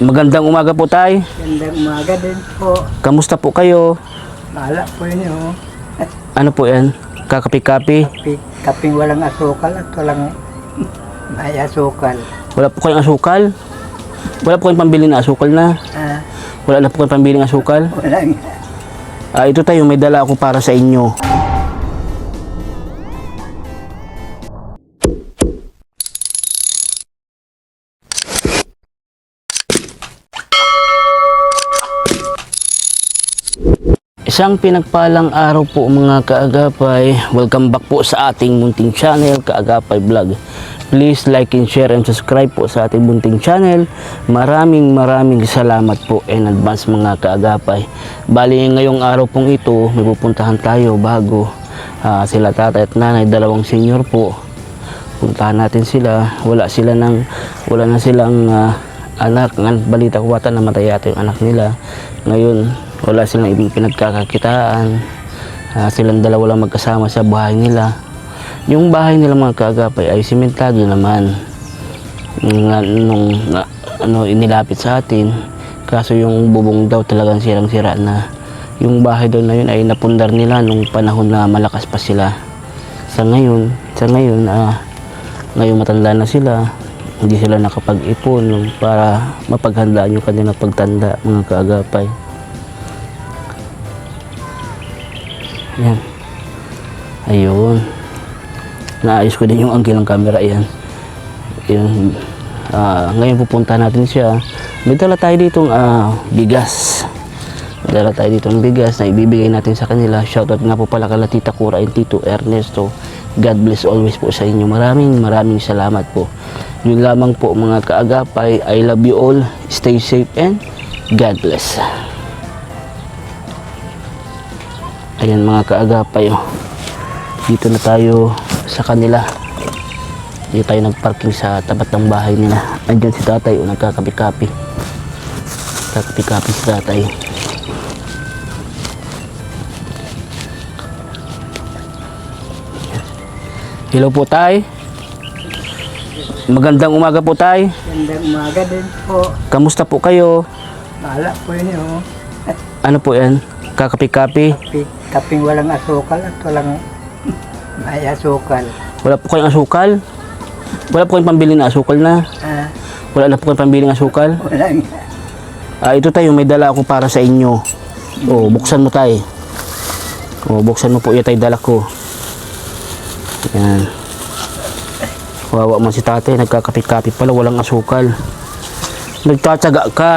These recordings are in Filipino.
Magandang umaga po, tay. Gandang umaga din po. Kamusta po kayo? Mahala po inyo. Ano po yan? Kakapi-kapi? Kaping walang asukal at walang may asukal. Wala po kayong asukal? Wala po kayong pambili na asukal na? Ah, Wala na po kayong pambili ng asukal? walang. Ito tayo, may dala ako para sa inyo. Isang pinagpalang araw po mga kaagapay. Welcome back po sa ating munting channel, Kaagapay Vlog. Please like and share and subscribe po sa ating munting channel. Maraming salamat po in advance mga kaagapay. Bali ngayong araw pong ito, may pupuntahan tayo bago sila tatay at nanay, dalawang senior po. Puntahan natin sila. Wala na silang anak. Balita ko wata namatay yata yung anak nila. Ngayon wala silang ibang pinagkakakitaan. Silang dalawa lang magkasama sa bahay nila. Yung bahay nila mga kaagapay ay simentado naman. Inilapit sa atin. Kaso yung bubong daw talagang sirang-sira na. Yung bahay daw na yun ay napundar nila nung panahon na malakas pa sila. Sa ngayon matanda na sila. Hindi sila nakapag-ipon para mapaghandaan yung kanilang pagtanda mga kaagapay. Yan. Ayun. Naayos ko din yung angle ng camera. Yan. Yan. Ngayon pupunta natin siya. May dala tayo ditong bigas. May dala tayo ditong bigas na ibibigay natin sa kanila. Shoutout nga po pala kala Tita Cora and Tito Ernesto. God bless always po sa inyo. Maraming salamat po. Yun lamang po mga kaagapay. I love you all. Stay safe and God bless. Ayan mga kaagapay, dito na tayo sa kanila. Dito tayo nagparking sa tapat ng bahay nila. Andyan si tatay, nagkakapi-kapi. Kakapi-kapi si tatay. Hello po tay. Magandang umaga po tay. Gandang umaga din po. Kamusta po kayo? Mahala po inyo. Ano po yan? Kakapi-kapi? Kaping walang asukal at walang may asukal. Wala po kayong asukal? Wala po kayong pambili na asukal na? Ah, Wala na po kayong pambili ng asukal? walang. Ito tayo, may dala ako para sa inyo. Buksan mo tayo. Buksan mo po yung tayo dala ko. Yan. Wawa man si tatay, nagkakapit-kapit pala, walang asukal. Nagtatsaga ka.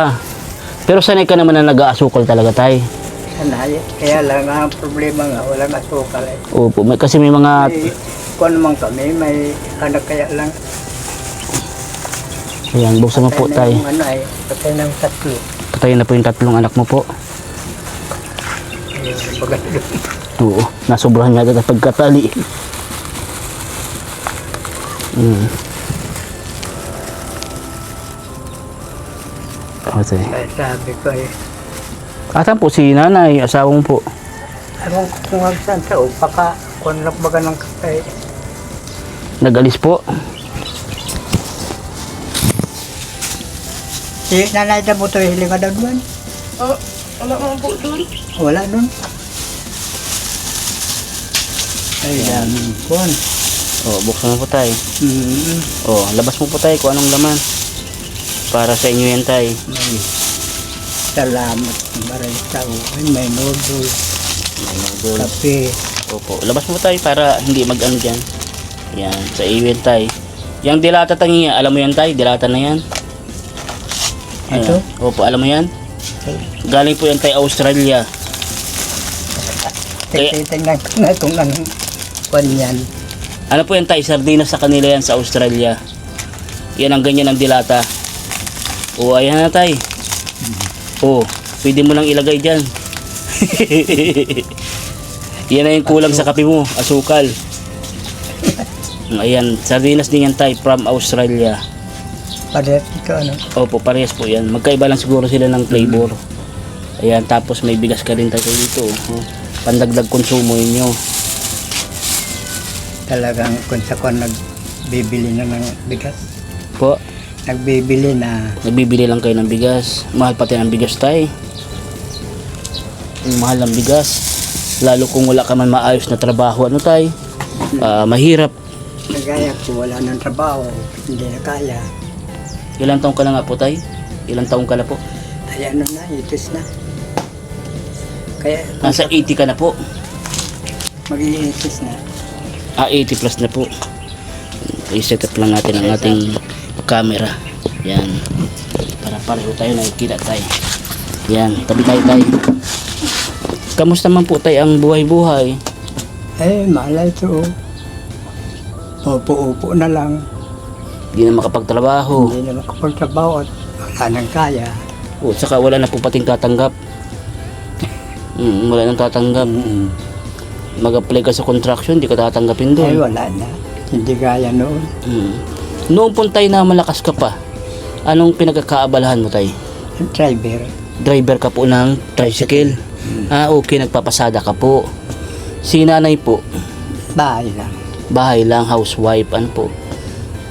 Pero sanay ka naman na nag-aasukal talaga tay. Sanay. Kaya lang ang problema nga, walang asukal eh. Opo, kasi may mga... Kung naman kami, may anak kaya lang. Ayan, buksan mo po tay. Patay ng tatlo. Patay na po yung tatlong anak mo po. Ayun, pagkatlo. Oo, nasobrahan niya agad ang pagkatali. Okay. Kaya sabi ko eh, Atan po si nanay, asawa mo po. anong kung saan sa upaka, kung baga ng kape. Nag-alis po. Si nanay na mo ito, hiling ka daw doon? Wala mo po doon. Wala doon. Ayan, kuhan. Buksan mo po tayo. Mm-hmm. Labas mo po tayo kung anong laman. Para sa inyo yan tayo. Salamat. Maray tao. Ay, may noodle. Kape. Opo, labas mo tayo para hindi mag-ano dyan. Yan, sa iyo yan tayo. Yung dilata tangi, alam mo yan tayo, dilata na yan. Ito? Opo, alam mo yan? Galing po yan tayo Australia. Tingnan ko na kung anong kuhan yan. Ano po yan tayo, sardinas sa kanila yan sa Australia. Yan ang ganyan ng dilata. Ayan na tayo. Pwede mo lang ilagay dyan. Yan na yung kulang sa kape mo, asukal. Ayan, sardinas din yan tayo from Australia. Parehas ito ano? Opo, parehas po yan. Magkaiba lang siguro sila ng flavor. Ayan, tapos may bigas ka rin tayo dito. Pandagdag konsumo ninyo. Talagang kung sa kuhan nagbibili na ng bigas. Po, nagbibili na. Nagbibili lang kayo ng bigas. Mahal pati ng bigas tayo. Yung mahal ng bigas. Lalo kung wala ka man maayos na trabaho, ano tayo? Mahirap. Kagaya ko, wala ng trabaho, hindi na kaya. Ilang taong ka na nga po tayo? Ilang taong ka na po? Ay ano na, itis na. Kaya Nasa 80 ka na po. mag-iitis na. 80 plus na po. I-set up lang natin ang ating camera. Yan. Para pareho tayo, nakikita tayo. Yan, tabi tayo. Kamusta man po tayo ang buhay-buhay? Malay ito. Upo-upo na lang. Hindi na makapagtrabaho. Hindi na makapagtrabaho at wala nang kaya. O, saka wala na po pating tatanggap. Wala nang tatanggap. Mag-apply ka sa contraction, hindi ka tatanggapin doon. Wala na. Hindi kaya noon. Noong po tayo na malakas ka pa, anong pinagkakaabalahan mo tayo? Driver. Driver ka po ng tricycle. Okay, nagpapasada ka po. Si nanay po, Bahay lang. bahay lang, housewife, ano po.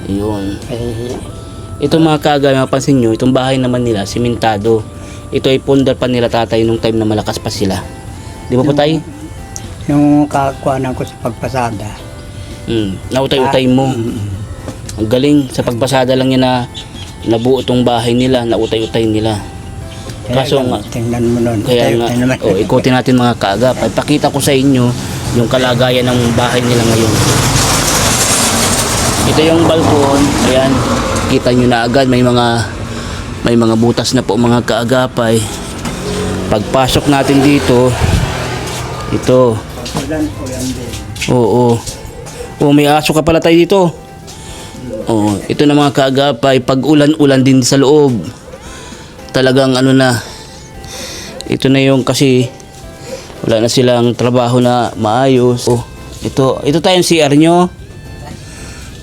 Yun. Itong mga kaagay, mapansin nyo, itong bahay naman nila, simentado. Ito ay pundar pa nila tatay nung time na malakas pa sila. Di ba po tayo? Nung kakuanan ko sa pagpasada. Nautay-utay mo. Ang galing, sa pagpasada lang yan na nabuo itong bahay nila, nautay-utay nila. Kaso nga, tingnan mo nun. kaya nga, ikutin natin mga kaagap. Ay pakita ko sa inyo yung kalagayan ng bahay nila ngayon. Ito yung balkon. Ayan, kita nyo na agad may mga butas na po mga kaagapay. Pagpasok natin dito, ito. Oo. May aso ka pala tayo dito. Ito na mga kaagapay. Pag ulan-ulan din sa loob, talagang ano na, ito na yung kasi wala na silang trabaho na maayos. Ito tayong CR nyo.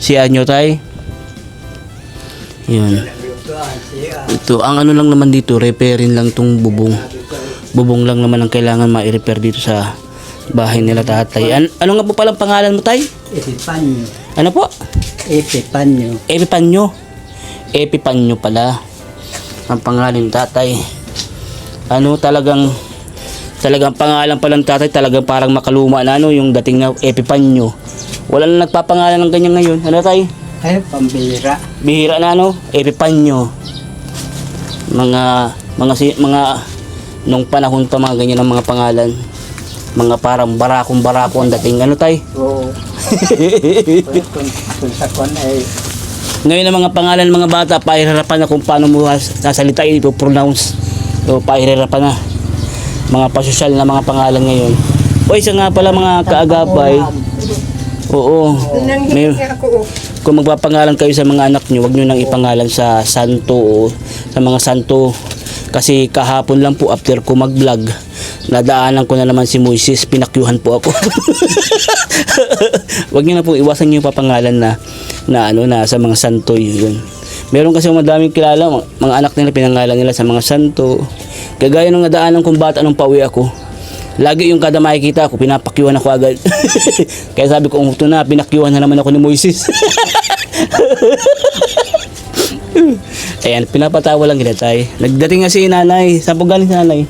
CR nyo tayo. Yun. Ito, ang ano lang naman dito, repairin lang tong bubong. Bubong lang naman ang kailangan ma-repair dito sa bahay nila tatay. Ano nga po palang pangalan mo tay? Epipanyo. Ano po? Epipanyo. Epipanyo. Epipanyo pala ang pangalan ni tatay. Talagang pangalan pa lang tatay, talagang parang makaluma na yung dating na Epipanyo. Wala na nagpapangalan ng ganyan ngayon. Ano tay? Pambira. Bihira na Epipanyo. Mga nung panahon pa mga ganyan ang mga pangalan. Mga parang barakong-barako ang dating. Ano tay? Oo. Kung sa kon ay Ngayon ang mga pangalan ng mga bata, pahihirapan na kung paano mo sasalita i-pronounce. Pahihirapan na. Mga pasosyal na mga pangalan ngayon. Isa nga pala mga kaagapay. Oo. Kung magpapangalan kayo sa mga anak nyo, huwag nyo nang ipangalan sa santo o sa mga santo. Kasi kahapon lang po after ko mag-vlog, nadaanan ko na naman si Moises, pinakyuhan po ako. Huwag nyo na po iwasan nyo yung papangalan na sa mga santo yun. Meron kasi madaming kilala, mga anak nila pinangalan nila sa mga santo. Kagaya nung nadaanan kong bata nung pauwi ako, lagi yung kada makikita ako, pinapakyuhan ako agad. Kaya sabi ko, ito na, pinakyuhan na naman ako ni Moises. Ayan, pinapatawa lang kita tayo. Nagdating nga si nanay. Saan po galing si nanay?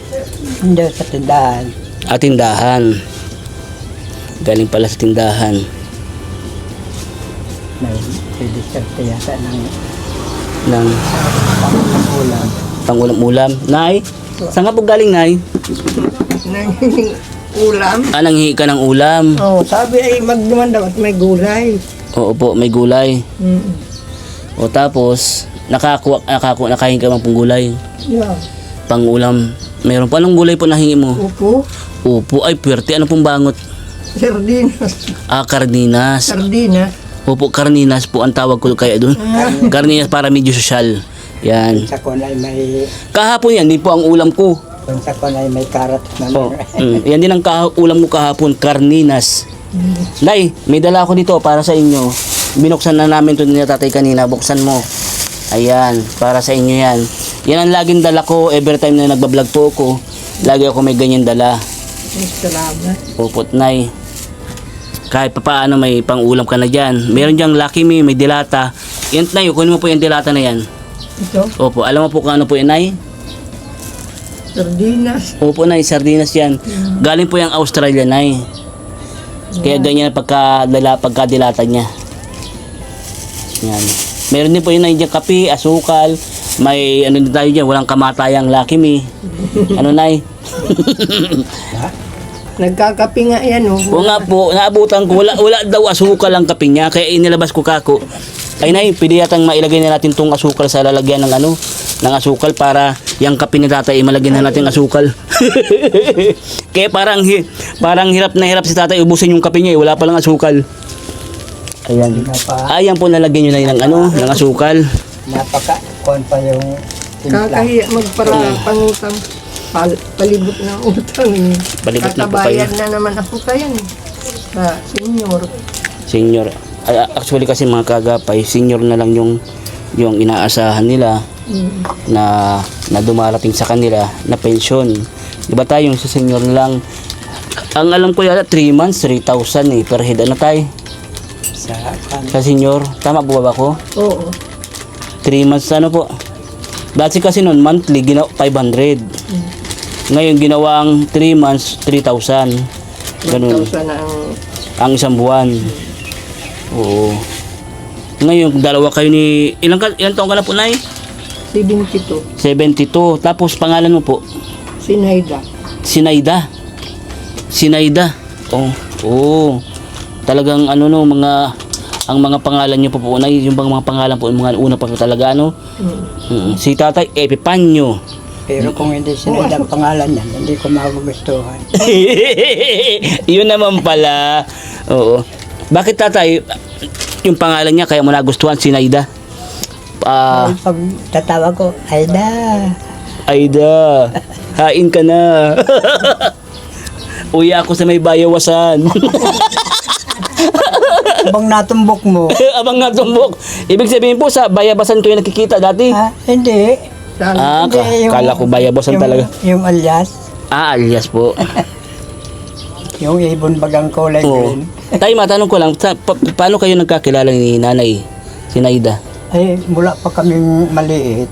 hindi sa tindahan. Tindahan. Galing pala sa tindahan. May diskarte yata ng Ng ulam. ulam. Nay, saan ka po galing, Nay? Ulam? Nanghihi ka ng ulam. Sabi ay magduman daw at may gulay. Oo po, may gulay. Tapos, nakain ka mang pong gulay. Yeah. Pang ulam. Meron pa anong gulay po nahingi mo? Upo. Upo, ay pwerte. Ano pong bangot? Sardinas. Karninas. Sardinas. Opo, karninas po ang tawag ko kaya doon. Karninas para medyo sosyal. Yan. Sa kon ay may Kahapon yan, din po ang ulam ko. kung sa kon ay may karat na Yan din ang ulam mo kahapon, karninas. Nay, may dala ako dito para sa inyo. Binuksan na namin ito ni tatay kanina. Buksan mo. Ayan, para sa inyo yan. Yan ang laging dala ko every time na nagbablog po ako. Lagi ako may ganyan dala. Salamat. Pupot, Nay. Kahit pa paano may pang-ulam ka na dyan. Meron dyang Lucky Me, may dilata. Yan, Nay, kunin mo po yung dilata na yan. Ito, Opo, alam mo po kung ano po yan, Nay? sardinas. Opo, Nay, sardinas yan. Galing po yung Australia, Nay. Kaya ganyan ang pagkadilata niya. Yan. Meron din po yun, Nay, dyan kape, asukal. May ano din tayo dyan, walang kamatayang Lucky Me. Ano, Nay? Nagkakapi nga yan, oh. Oo nga po, naabutan ko, wala daw asukal ang kape niya, kaya inilabas ko kako. Ay Nay, pwede yatang mailagay na natin tong asukal sa lalagyan ng ano, ng asukal para yung kape ni tatay malagyan na natin asukal. Kaya parang hirap na hirap si tatay ubusin yung kape niya, wala pa lang asukal. Ayan. Ayan po nalagyan nyo na ng ano, ng asukal. Napaka-kon pa yung kakahiya magpangutang. Palibot ng utang. Palibot na po kayo. Kakabayad na naman ako kayan. Sa senior. Senior. Ay, actually kasi mga kagapay, senior na lang yung inaasahan nila na dumarating sa kanila na pension. Diba tayo yung sa senior na lang, ang alam ko yata 3 months, 3,000 per head. Ano tayo? Sa senior. Tama po ba ko? Oo. 3 months ano po? Dati kasi noon monthly, 500. Ngayon ginawang 3 months, 3,000. Ganun. 1,000 na Ang isang buwan. Oo. Ngayon, dalawa kayo ni... Ilang taong ka na po, Nay? 72. 72. Tapos, pangalan mo po? Sinayda. Sinayda. Sinayda. Oh. Oo. Talagang ano no, ang mga pangalan niyo po, Nay, yung bang mga pangalan po, yung mga una pa po talaga, ano? Si Tatay Epipanyo. Pero kung hindi Sinayda ang pangalan niya, hindi ko magugustuhan. Yun naman pala. Oo. Bakit tatay, yung pangalan niya kaya mo nagustuhan, Sinayda? Pag tatawa ko, Ayda. Ayda, hain ka na. Uya ako sa may bayawasan. Abang natumbok mo. Abang nga tumbok. Ibig sabihin po sa bayabasan ko yung nakikita dati. Hindi. Kala ko bayabasan talaga. Yung alias. Alias po. Yung ibon bagang kulay Oo. green. Tay, matanong ko lang, paano kayo nagkakilala ni Nanay Sinayda? Ay, mula pa kaming maliit.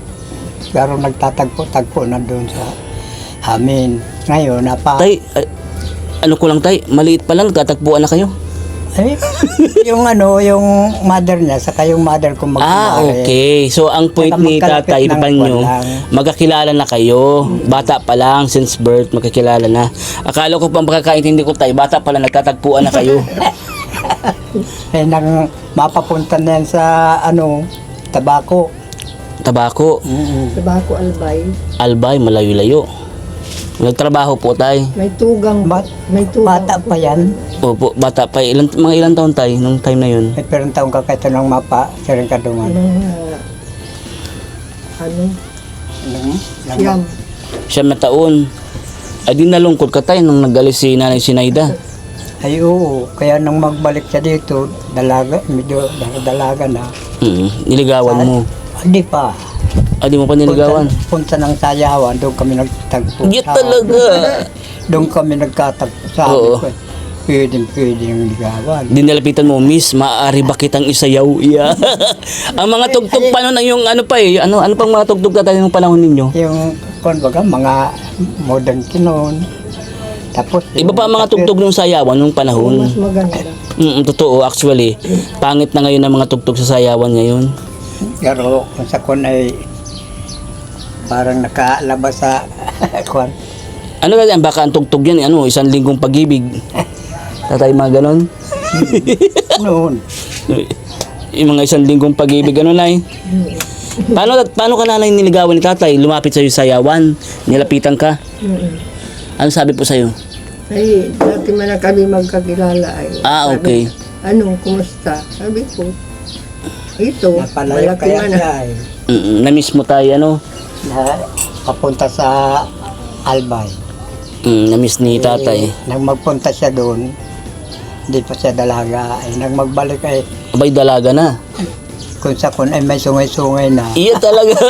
Pero nagtatagpo-tagpo na doon sa amin. Ngayon, Tay, ano ko lang tay, maliit pa lang, nagtatagpuan na kayo? Ay, yung yung mother niya, saka yung mother ko magkumare. Okay. So, ang point ni Tatay Magkalapit ng Epipanyo, kwan lang. magkakilala na kayo. Bata pa lang, since birth, magkakilala na. Akala ko pang makakaintindi ko tayo, bata pa lang, nagtatagpuan na kayo. Eh, nang mapapunta na yan sa, tabako. Tabako, Tabako Albay. Albay, malayo-layo. Nagtrabaho po tay. May tugang. May tugang. Bata pa yan. Opo, bata pa. Mga ilang taon tay, nung time na yun? May perang taong kakita ng mapa, siya rin kadungan. Siyam na taon. Ay di nalungkot ka tay nung nag-alis si Nanay Sinayda. Ay oo, kaya nang magbalik siya dito, medyo dalaga na. Niligawan mo. Hindi pa. Di mo pa niligawan? Punta ng Sayawan, doon kami nagtagpo. Di talaga. Doon kami nagkatagpo. Sabi ko, pwedeng ligawan. Dinalapitan mo, Miss, maaari ba kitang isayaw? Yeah. Ang mga tugtog pa nun, yung ano pa eh, ano pang mga tugtog na tayo ng panahon ninyo? Yung, mga modern kinon. Tapos, Iba pa ang mga tugtog ng sayawan nung panahon. mas maganda. Totoo, actually. Pangit na ngayon ang mga tugtog sa sayawan ngayon. Pero kung sa kon ay parang nakalabas sa kon. Ano kasi ang baka ang tugtog yan, isang linggong pag-ibig. Tatay mga ganon. Noon. Yung mga isang linggong pag-ibig, Nay? Paano ka nanay niligawan ni tatay? Lumapit sa'yo sa sayawan, nilapitan ka? Ano sabi po sa'yo? Ay, dati man na kami magkakilala. Okay. Kumusta? Sabi ko, ito, malaki man na. Na-miss mo tayo, Na papunta sa Albay. Na-miss ni tatay. Nang magpunta siya doon, hindi pa siya dalaga. Nang magbalik ay, Abay, dalaga na. kung sa kun ay may sungay-sungay na. Iya talaga.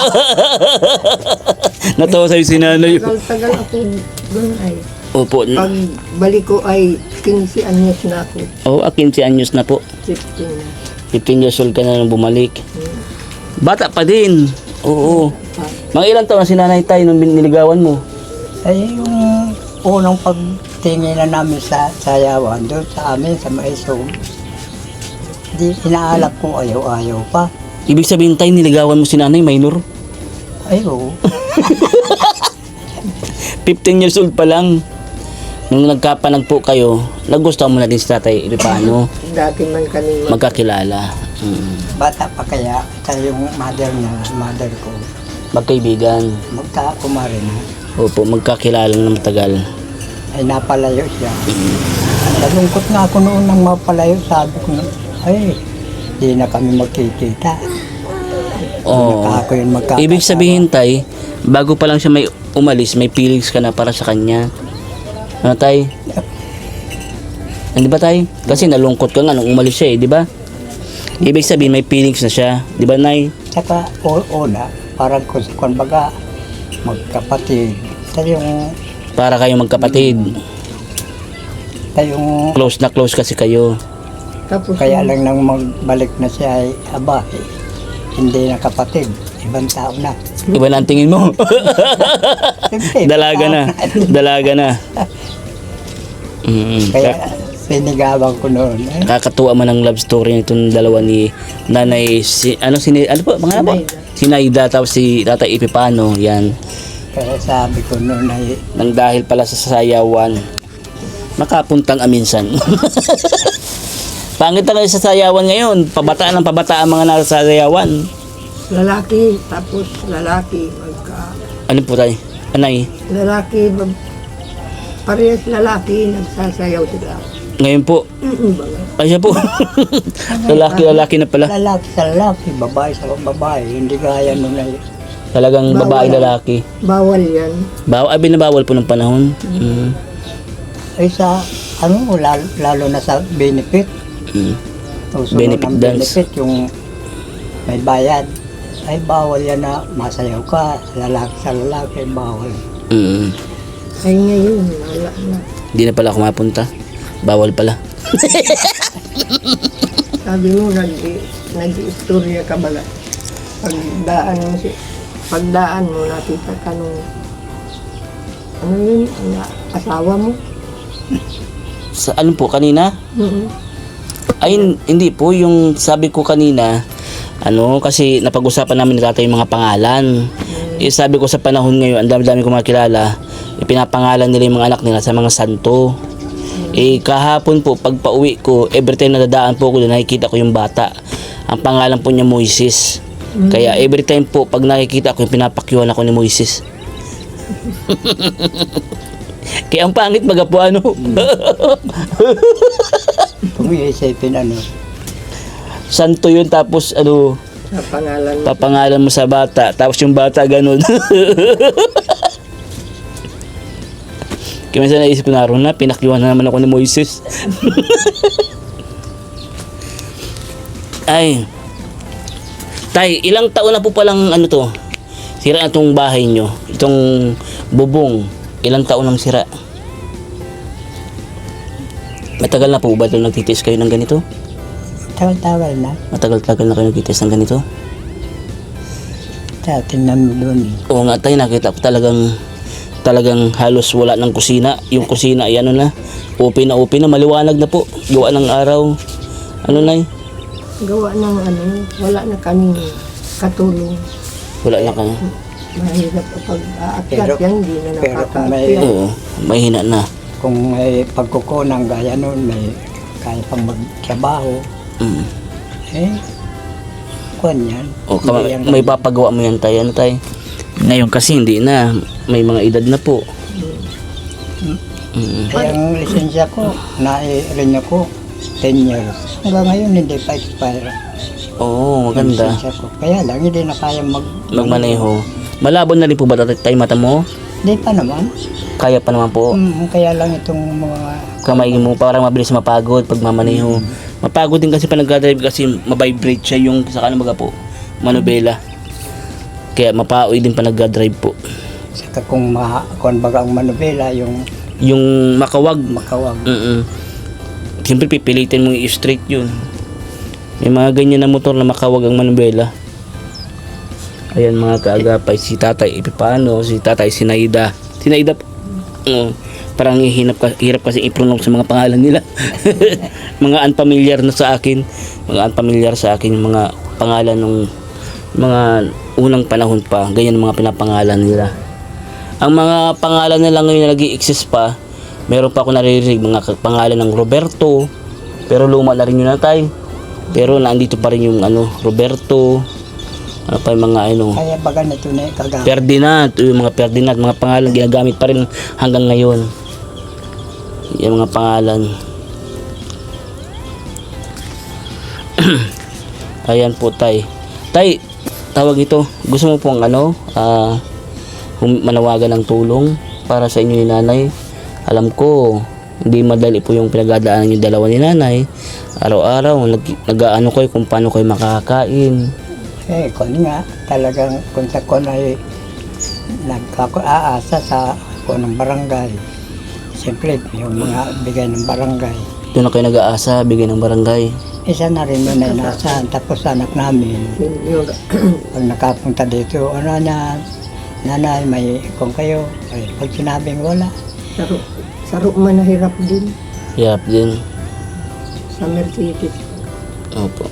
Natawa sa'yo si nanay. Tagal ako doon ay. Opo. Pag balik ko ay 15 anyos na ako. 15 anyos na po. 15 na. 15 years old ka na nang bumalik. Bata pa din. Oo. Mga ilang taon na si Nanay Tay nung niligawan mo? Ay, yung unang pagtingin na namin sa sayawan, doon sa amin, sa Maisog, di inaalap ko ayaw-ayaw pa. Ibig sabihin Tay, niligawan mo si Nanay minor? Ay, oo. 15 years old pa lang. Nung nagkapanag po kayo, nagustuhan mo na din si Tatay Epipano. Dati man kami Magkakilala. Bata pa kaya, siya yung mother ko, Magkaibigan. magkakumari na. Opo, magkakilala ng matagal. Ay, napalayo siya. Nalungkot nga ako noon nang mapalayo. Sabi ko, ay, di na kami magkikita. Oo. Ako yung magkakasama. Ibig sabihin Tay, bago pa lang siya may umalis, may feelings ka na para sa kanya. Ano Tay? Hindi ba Tay? Kasi nalungkot ka nga nung umalis siya di ba? Ibig sabihin may feelings na siya, di ba Nay? Saka, una, parang kung baga, magkapatid. Tayong Para kayong magkapatid. Close na close kasi kayo. tapos kaya lang nang magbalik na siya ay, aba, hindi na kapatid. Ibang tao na. Iba na ang tingin mo. Siyempre, Dalaga na. Dalaga na. Kaya, sinigawan ko noon. Eh, Nakakatuwa man ang love story nitong dalawa ni Nanay ano po pangalan po? Si Naida tapos si Tatay Epipano, yan. kaya sabi ko noon ay, Nang dahil pala sa sayawan, makapuntang aminsan. Pangit talaga sa sayawan ngayon, pabataan ng pabataan mga nasa sayawan. lalaki, tapos lalaki, Ano po tayo? Anay? lalaki, parehas lalaki, nagsasayaw sila. Ngayon po, Baga. ay siya po. Lalaki na pala. lalaki sa lalaki, babae sa babae. Hindi gaya noon ay, Talagang babae lalaki. Bawal yan. Ay binabawal po ng panahon. ay sa, lalo na sa benefit. Uso Benefit ng dance. benefit, yung may bayad. Ay, bawal yan na masayaw ka. Lalaki sa lalaki, bawal. Ay ngayon, wala na. Hindi na pala ako mapunta. Bawal pala. Sabi mo, nag-istorya ka ba? Pagdaan mo, nakita ka nung, ano yun, asawa mo? Sa ano po kanina? Ay hindi po yung sabi ko kanina. Kasi napag-usapan namin ni tatay yung mga pangalan. Sabi ko sa panahon ngayon, ang dami-dami ko makilala, ipinapangalan nila yung mga anak nila sa mga santo. Kahapon po, pag pauwi ko, every time na dadaan po ako doon, nakikita ko yung bata. Ang pangalan po niya Moises. Kaya every time po, pag nakikita ko, pinapakyuhan ako ni Moises. Kaya ang pangit magapo Kung iisipin santo yun, tapos Sa pangalan mo. papangalan mo sa bata, tapos yung bata ganun. Kaya minsan naisip ko na pinakyuhan na naman ako ni Moises. Ay, Tay, ilang taon na po palang sira na itong bahay nyo, itong bubong, ilang taon nang sira? Matagal na po ba ito nagtitiis kayo ng ganito? Tagal-tagal na. Matagal-tagal na kayo nagtitiis ng ganito? Tingnan mo doon. Oo nga Tay, nakita ko talagang halos wala ng kusina. Yung kusina ay open na, maliwanag na po. Gawa ng araw. Nay? Gawa ng wala na kaming katulong. Wala na kayo. Mahirap kapag aakyat Pero- yan, hindi na pero kung may- nakakaakyat. Oo, mahina na. Kung may pagkukunang gaya noon, may kaya pang magtrabaho. Mm. Kuwan yan. O, Hindi yan may papagawa mo yan Tay, Tay? Ngayon kasi hindi na. May mga edad na po. Kaya ang lisensya ko, nai-renew ko 10 years. Hanggang ngayon hindi pa expire. Oo, ang maganda. lisensya ko. Kaya lang hindi na kaya Magmaneho. Malabo na rin po ba Tay mata mo? Hindi pa naman. Kaya pa naman po. Kaya lang itong mga Kamay mo parang mabilis mapagod pag mamaneho. Mapagod din kasi pag nagdadrive kasi mabibrate siya yung sa po, manubela. Kaya mapaoy din pa nagdadrive po. saka kung baga ang manubela, yung Yung makawag. makawag. Siyempre pipilitin mo i-straight yun. May mga ganyan na motor na makawag ang manubela. Ayan mga kaagapay, si Tatay Epipano, si Tatay Sinaida. Sinaida po. Parang hirap kasi i-pronounce sa mga pangalan nila. Mga unfamiliar na sa akin. Mga unfamiliar sa akin yung mga pangalan ng mga unang panahon pa. Ganyan ang mga pinapangalan nila. Ang mga pangalan nila ngayon na nag-i-exist pa, meron pa ako naririnig mga pangalan ng Roberto. Pero luma na rin yun na tayo. Pero nandito pa rin yung Roberto. Ano pa yung mga Kaya baga na ito na kagaya. Ferdinand, yung mga Ferdinand, mga pangalan ginagamit pa rin hanggang ngayon. Yung mga pangalan. Ayan po tay. Tay, tawag ito. Gusto mo pong manawagan ng tulong para sa inyo ni nanay. Alam ko, hindi madali po yung pinagdadaanan yung dalawa ni nanay. Araw-araw, nag-aano kayo kung paano kayo makakain. Kung nga, talagang kung sa kon ay nagkakaasa sa ng barangay. Siyempre, yung mga bigay ng barangay. Doon na kayo nag-aasa, bigay ng barangay. Isa na rin yun ay nasaan. Tapos anak namin, pag nakapunta dito, nanay, may kung kayo. Ay, pag sinabing wala, Saro man nahirap din Yap din. sa Mercedes. Opo.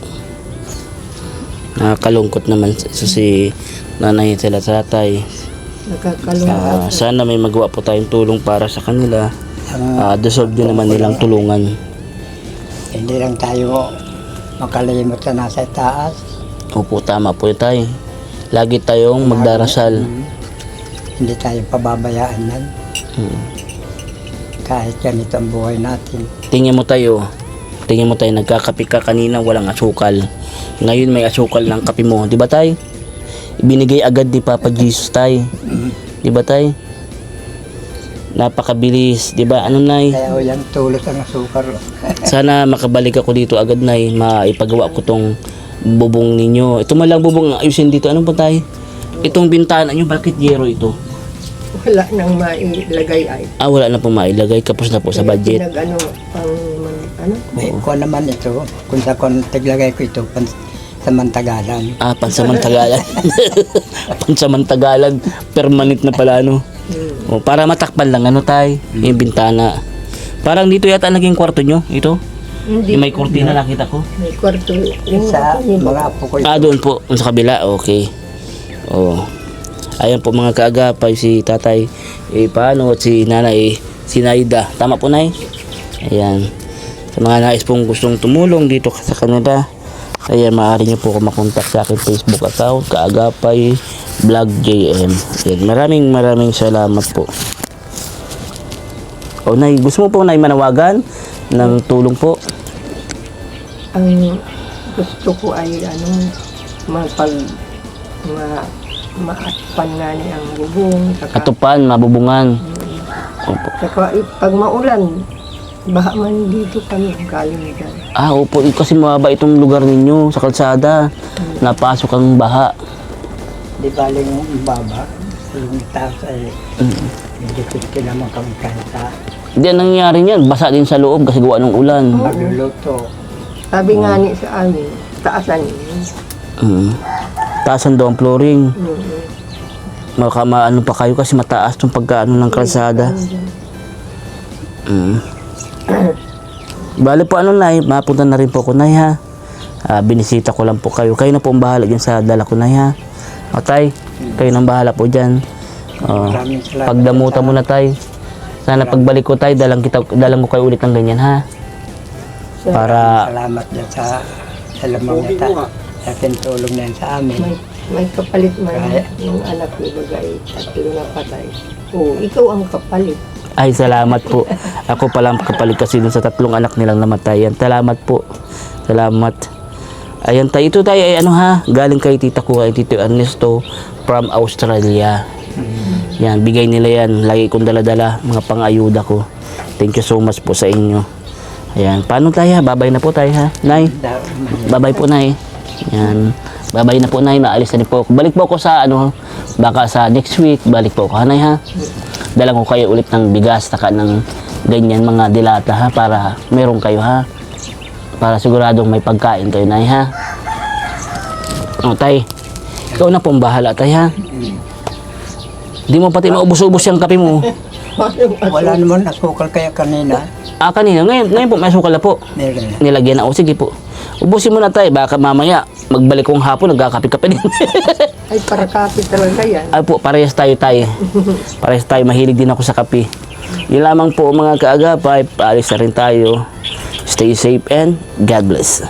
Nakakalungkot naman si nanay at sila tatay. Nakakalungkot. Sana may magawa po tayong tulong para sa kanila. ang Deserve din naman nilang tulungan. hindi lang tayo makalimot sa nasa taas. Opo, tama po yun tayo. Lagi tayong magdarasal. Hindi tayo pababayaan yan. Hmm. Kahit ganito ang buhay natin. Tingin mo tayo, nagkakape ka kanina, walang asukal. Ngayon may asukal ng kape mo. Di ba tay? Ibinigay agad ni Papa Jesus tay. Di ba tay? Napakabilis. Di ba? Ano nay? Kaya o yan, tulos ang asukar. Sana makabalik ako dito agad nay. Maipagawa ko tong bubong ninyo. Ito man lang bubong ayusin dito. Ano ba tay? Itong bintana nyo, bakit yero ito? Wala nang mailagay ay. Wala na po mailagay. Kapos na po sa budget. May ko naman ito. Kung sa kon taglagay ko ito, samantagalan. Pansamantagalan. Pansamantagalan. Permanent na pala, no? Para matakpan lang, tay? Yung bintana. Parang dito yata naging kwarto nyo, ito? Hindi. Yung may kurtina nakita ko. May kwarto. Sa mga apo ko ito. Doon po, sa kabila, okay. Ayan po mga kaagapay, si tatay, paano, at si nanay, si Naida. Tama po, nay? Ayan. Sa mga nais pong gustong tumulong dito sa kanila, ayan, maaari nyo po kumakontak sa akin Facebook account, Kaagapay Vlog JM. Ayan, maraming salamat po. Nay, gusto mo po, nay, manawagan ng tulong po? Ang gusto ko ay maatpan nga ni ang bubong. Atupan, mabubungan. Opo. Saka pag maulan, baha man dito kami galing dyan. Opo, kasi mababa itong lugar ninyo sa kalsada. Napasok ang baha. Di bali yung baba. Yung taas ay hindi pwede naman kami kanta. Hindi ang nangyayari niyan, basa din sa loob kasi gawa ng ulan. Magluluto. Sabi nga ni sa amin, taasan niyo. Taasan daw ang flooring. Maano pa kayo kasi mataas itong pagkaano ng kalsada. Bale po nay, mapunta na rin po ko nay ha. Binisita ko lang po kayo. Kayo na po ang bahala dyan sa dala ko nay ha. Tay, kayo nang bahala po dyan. Maraming salamat. Pagdamutan mo na tay. Sana pagbalik ko tay, dalang ko kayo ulit ng ganyan ha. Para Salamat dyan sa lamang nata. Sa tulong na yan sa amin. May kapalit man yung anak ni Bagay, tatlo na patay. Ikaw ang kapalit. ay salamat po. Ako pala ang kapalit kasi dun sa 3 anak nilang namatayan. Salamat po. Salamat. Ayan tayo. Ito tayo ay galing kay tita ko, kay Tito Ernesto from Australia. Yan, bigay nila yan. Lagi kong dala-dala mga pang-ayuda ko. Thank you so much po sa inyo. Ayan, paano tayo? Babay na po tayo ha. Nay, babay po nay. Yan. Babay na po nay, maalis na din po ako. Balik po ako sa baka sa next week, balik po ako nay ha. Dalang ko kayo ulit ng bigas, taka ng ganyan mga dilata ha, para meron kayo ha. Para siguradong may pagkain kayo nay ha. Tay, Ikaw na po ang bahala, tay, ha? Di mo pati maubos-ubos yung kape mo. Wala naman asukal kaya kanina. Kanina, ngayon po, may sukal na po. Meron. Nilagyan na. O, sige po. Ubusin mo na, tay. Baka mamaya, magbalik kong hapon, nagkakape-kape din. Ay, para kapit talaga yan. Ay po, parehas tayo, tay. Parehas tayo, mahilig din ako sa kape. Yun lamang po, mga kaagapay. Paalis na rin tayo. Stay safe and God bless.